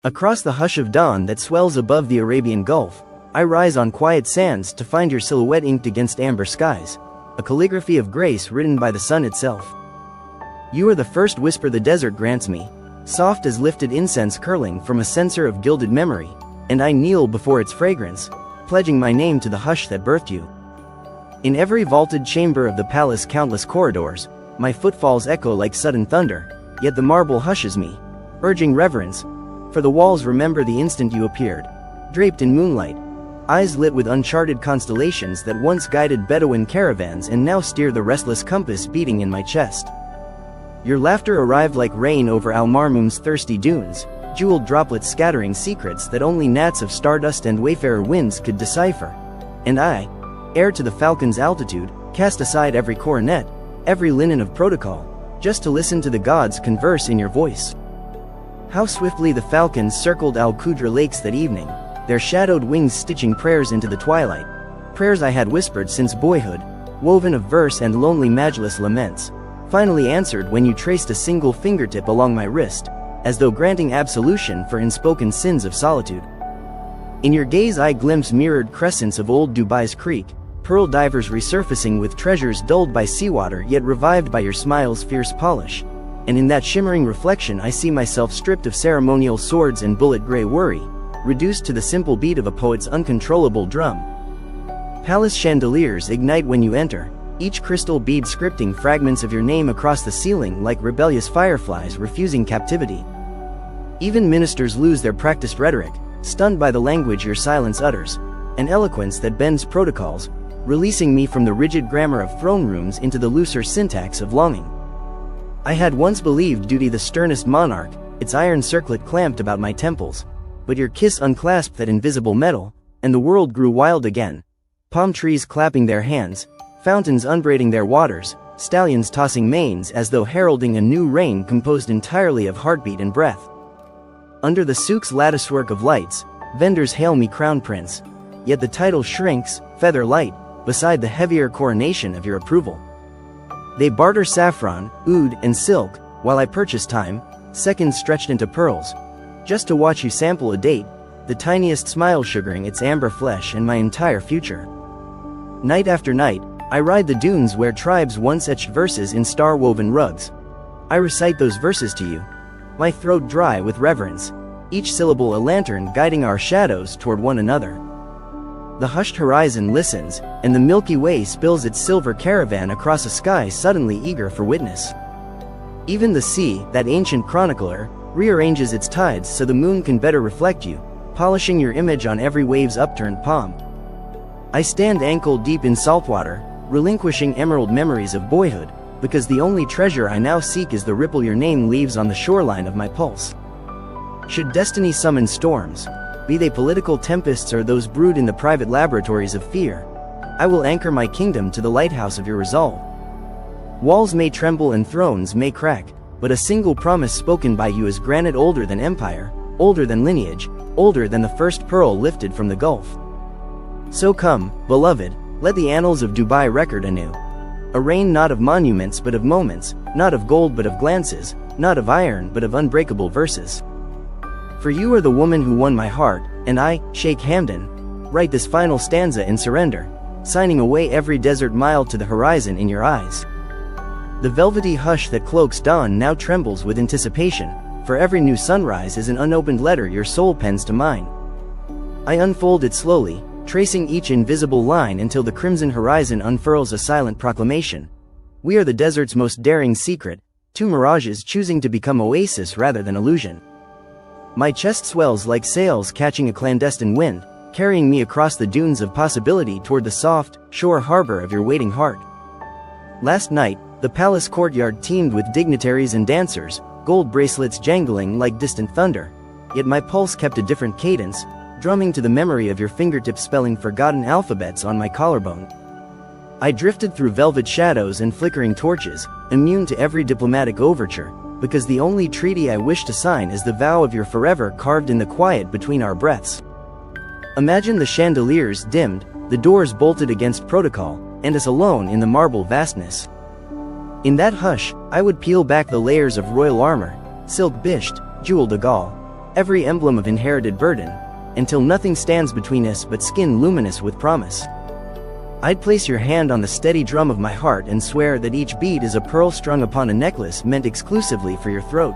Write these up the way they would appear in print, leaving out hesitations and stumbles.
Across the hush of dawn that swells above the Arabian Gulf, I rise on quiet sands to find your silhouette inked against amber skies, a calligraphy of grace written by the sun itself. You are the first whisper the desert grants me, soft as lifted incense curling from a censer of gilded memory, and I kneel before its fragrance, pledging my name to the hush that birthed you. In every vaulted chamber of the palace, countless corridors, my footfalls echo like sudden thunder, yet the marble hushes me, urging reverence, for the walls remember the instant you appeared, draped in moonlight, eyes lit with uncharted constellations that once guided Bedouin caravans and now steer the restless compass beating in my chest. Your laughter arrived like rain over Al-Marmum's thirsty dunes, jeweled droplets scattering secrets that only gnats of stardust and wayfarer winds could decipher. And I, heir to the falcon's altitude, cast aside every coronet, every linen of protocol, just to listen to the gods converse in your voice. How swiftly the falcons circled Al-Qudra lakes that evening, their shadowed wings stitching prayers into the twilight, prayers I had whispered since boyhood, woven of verse and lonely Majlis laments, finally answered when you traced a single fingertip along my wrist, as though granting absolution for unspoken sins of solitude. In your gaze I glimpsed mirrored crescents of old Dubai's creek, pearl divers resurfacing with treasures dulled by seawater yet revived by your smile's fierce polish, and in that shimmering reflection I see myself stripped of ceremonial swords and bullet-gray worry, reduced to the simple beat of a poet's uncontrollable drum. Palace chandeliers ignite when you enter, each crystal bead scripting fragments of your name across the ceiling like rebellious fireflies refusing captivity. Even ministers lose their practiced rhetoric, stunned by the language your silence utters, an eloquence that bends protocols, releasing me from the rigid grammar of throne rooms into the looser syntax of longing. I had once believed duty the sternest monarch, its iron circlet clamped about my temples, but your kiss unclasped that invisible metal, and the world grew wild again. Palm trees clapping their hands, fountains unbraiding their waters, stallions tossing manes as though heralding a new reign composed entirely of heartbeat and breath. Under the souk's latticework of lights, vendors hail me crown prince, yet the title shrinks, feather light, beside the heavier coronation of your approval. They barter saffron, oud, and silk, while I purchase time, seconds stretched into pearls, just to watch you sample a date, the tiniest smile sugaring its amber flesh and my entire future. Night after night, I ride the dunes where tribes once etched verses in star-woven rugs. I recite those verses to you, my throat dry with reverence, each syllable a lantern guiding our shadows toward one another. The hushed horizon listens, and the Milky Way spills its silver caravan across a sky suddenly eager for witness. Even the sea, that ancient chronicler, rearranges its tides so the moon can better reflect you, polishing your image on every wave's upturned palm. I stand ankle-deep in saltwater, relinquishing emerald memories of boyhood, because the only treasure I now seek is the ripple your name leaves on the shoreline of my pulse. Should destiny summon storms, be they political tempests or those brewed in the private laboratories of fear, I will anchor my kingdom to the lighthouse of your resolve. Walls may tremble and thrones may crack, but a single promise spoken by you is granite older than empire, older than lineage, older than the first pearl lifted from the Gulf. So come, beloved, let the annals of Dubai record anew. A reign not of monuments but of moments, not of gold but of glances, not of iron but of unbreakable verses. For you are the woman who won my heart, and I, Sheikh Hamdan, write this final stanza in surrender, signing away every desert mile to the horizon in your eyes. The velvety hush that cloaks dawn now trembles with anticipation, for every new sunrise is an unopened letter your soul pens to mine. I unfold it slowly, tracing each invisible line until the crimson horizon unfurls a silent proclamation. We are the desert's most daring secret, two mirages choosing to become oasis rather than illusion. My chest swells like sails catching a clandestine wind, carrying me across the dunes of possibility toward the soft, shore harbor of your waiting heart. Last night, the palace courtyard teemed with dignitaries and dancers, gold bracelets jangling like distant thunder, yet my pulse kept a different cadence, drumming to the memory of your fingertips spelling forgotten alphabets on my collarbone. I drifted through velvet shadows and flickering torches, immune to every diplomatic overture, because the only treaty I wish to sign is the vow of your forever carved in the quiet between our breaths. Imagine the chandeliers dimmed, the doors bolted against protocol, and us alone in the marble vastness. In that hush, I would peel back the layers of royal armor, silk bisht, jeweled agall, every emblem of inherited burden, until nothing stands between us but skin luminous with promise. I'd place your hand on the steady drum of my heart and swear that each beat is a pearl strung upon a necklace meant exclusively for your throat.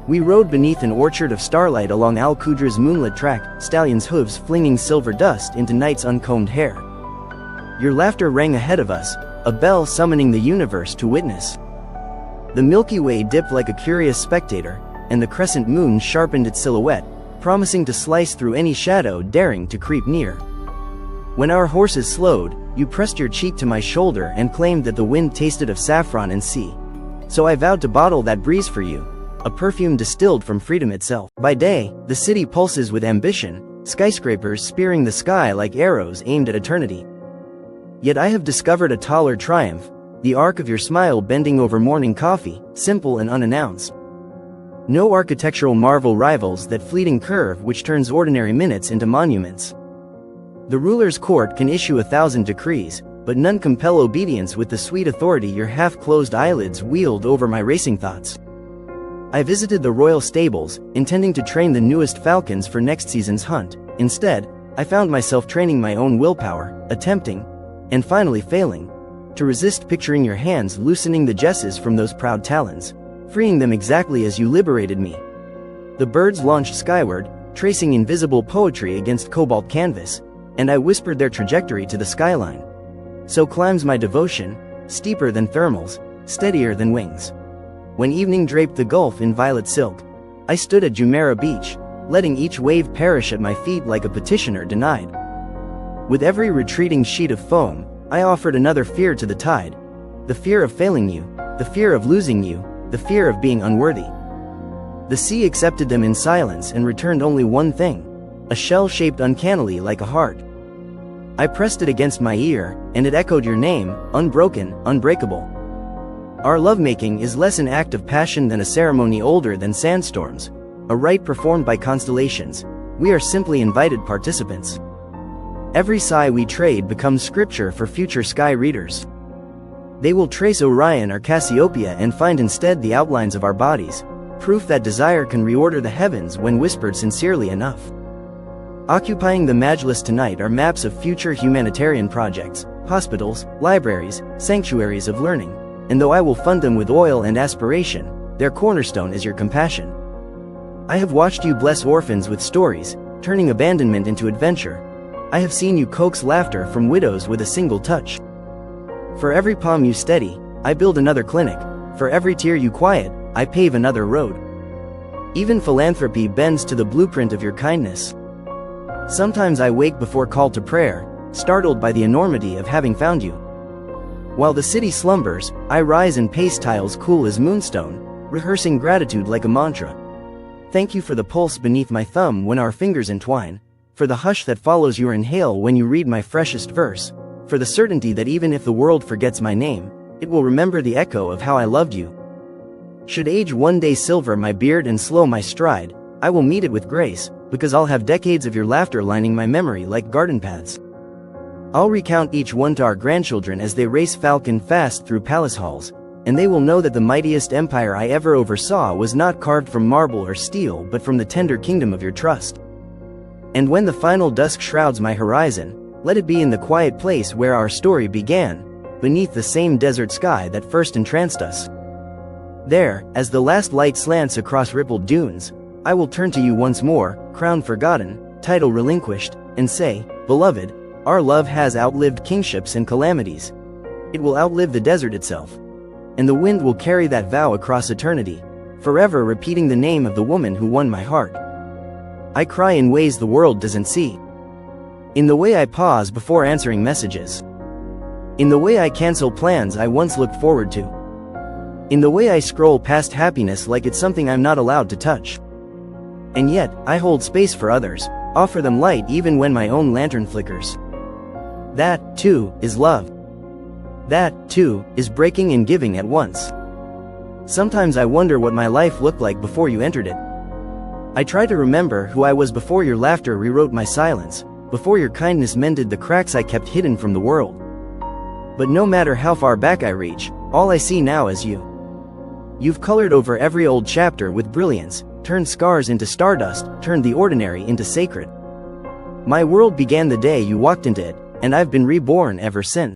We rode beneath an orchard of starlight along Al Qudra's moonlit track, stallions' hooves flinging silver dust into night's uncombed hair. Your laughter rang ahead of us, a bell summoning the universe to witness. The Milky Way dipped like a curious spectator, and the crescent moon sharpened its silhouette, promising to slice through any shadow daring to creep near. When our horses slowed, you pressed your cheek to my shoulder and claimed that the wind tasted of saffron and sea. So I vowed to bottle that breeze for you, a perfume distilled from freedom itself. By day, the city pulses with ambition, skyscrapers spearing the sky like arrows aimed at eternity. Yet I have discovered a taller triumph, the arc of your smile bending over morning coffee, simple and unannounced. No architectural marvel rivals that fleeting curve which turns ordinary minutes into monuments. The ruler's court can issue 1,000 decrees, but none compel obedience with the sweet authority your half-closed eyelids wield over my racing thoughts. I visited the royal stables, intending to train the newest falcons for next season's hunt. Instead, I found myself training my own willpower, attempting, and finally failing, to resist picturing your hands loosening the jesses from those proud talons, freeing them exactly as you liberated me. The birds launched skyward, tracing invisible poetry against cobalt canvas, and I whispered their trajectory to the skyline. So climbs my devotion, steeper than thermals, steadier than wings. When evening draped the gulf in violet silk, I stood at Jumeirah Beach, letting each wave perish at my feet like a petitioner denied. With every retreating sheet of foam, I offered another fear to the tide. The fear of failing you, the fear of losing you, the fear of being unworthy. The sea accepted them in silence and returned only one thing, a shell shaped uncannily like a heart. I pressed it against my ear, and it echoed your name, unbroken, unbreakable. Our lovemaking is less an act of passion than a ceremony older than sandstorms, a rite performed by constellations. We are simply invited participants. Every sigh we trade becomes scripture for future sky readers. They will trace Orion or Cassiopeia and find instead the outlines of our bodies, proof that desire can reorder the heavens when whispered sincerely enough. Occupying the Majlis tonight are maps of future humanitarian projects, hospitals, libraries, sanctuaries of learning, and though I will fund them with oil and aspiration, their cornerstone is your compassion. I have watched you bless orphans with stories, turning abandonment into adventure. I have seen you coax laughter from widows with a single touch. For every palm you steady, I build another clinic. For every tear you quiet, I pave another road. Even philanthropy bends to the blueprint of your kindness. Sometimes I wake before call to prayer, startled by the enormity of having found you. While the city slumbers, I rise and pace tiles cool as moonstone, rehearsing gratitude like a mantra. Thank you for the pulse beneath my thumb when our fingers entwine, for the hush that follows your inhale when you read my freshest verse, for the certainty that even if the world forgets my name, it will remember the echo of how I loved you. Should age one day silver my beard and slow my stride, I will meet it with grace, because I'll have decades of your laughter lining my memory like garden paths. I'll recount each one to our grandchildren as they race falcon fast through palace halls, and they will know that the mightiest empire I ever oversaw was not carved from marble or steel but from the tender kingdom of your trust. And when the final dusk shrouds my horizon, let it be in the quiet place where our story began, beneath the same desert sky that first entranced us. There, as the last light slants across rippled dunes, I will turn to you once more, crown forgotten, title relinquished, and say, Beloved, our love has outlived kingships and calamities. It will outlive the desert itself. And the wind will carry that vow across eternity, forever repeating the name of the woman who won my heart. I cry in ways the world doesn't see. In the way I pause before answering messages. In the way I cancel plans I once looked forward to. In the way I scroll past happiness like it's something I'm not allowed to touch. And yet, I hold space for others, offer them light even when my own lantern flickers. That, too, is love. That, too, is breaking and giving at once. Sometimes I wonder what my life looked like before you entered it. I try to remember who I was before your laughter rewrote my silence, before your kindness mended the cracks I kept hidden from the world. But no matter how far back I reach, all I see now is you. You've colored over every old chapter with brilliance, turned scars into stardust, turned the ordinary into sacred. My world began the day you walked into it, and I've been reborn ever since.